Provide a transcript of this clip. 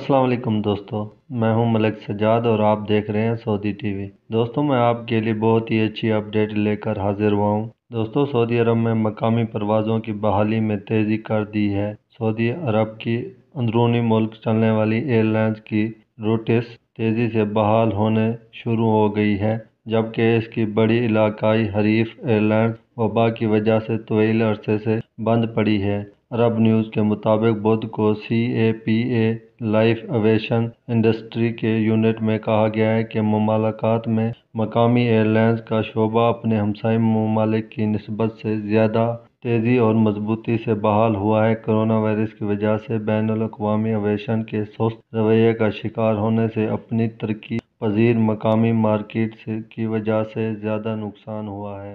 अस्सलाम वालेकुम दोस्तों। मैं हूं मलिक सज्जाद और आप देख रहे हैं सऊदी टीवी। दोस्तों, मैं आपके लिए बहुत ही अच्छी अपडेट लेकर हाजिर हुआ हूं। दोस्तों, सऊदी अरब में मकामी परवाज़ों की बहाली में तेज़ी कर दी है। सऊदी अरब की अंदरूनी मुल्क चलने वाली एयरलाइंस की रूट्स तेज़ी से बहाल होने शुरू हो गई है, जबकि इसकी बड़ी इलाकाई हरीफ एयरलाइंस वबा की वजह से तवील अरसे से बंद पड़ी है। अरब न्यूज़ के मुताबिक बुध को CAPA लाइफ एविएशन इंडस्ट्री के यूनिट में कहा गया है कि मुमालकात में मकामी एयरलाइंस का शोबा अपने हमसाय ममालिक की निस्बत से ज़्यादा तेज़ी और मजबूती से बहाल हुआ है। कोरोना वायरस की वजह से बैनुल-अक़वामी एविएशन के सुस्त रवैये का शिकार होने से अपनी तरक्की पजीर मकामी मार्केट की वजह से ज़्यादा नुकसान हुआ है।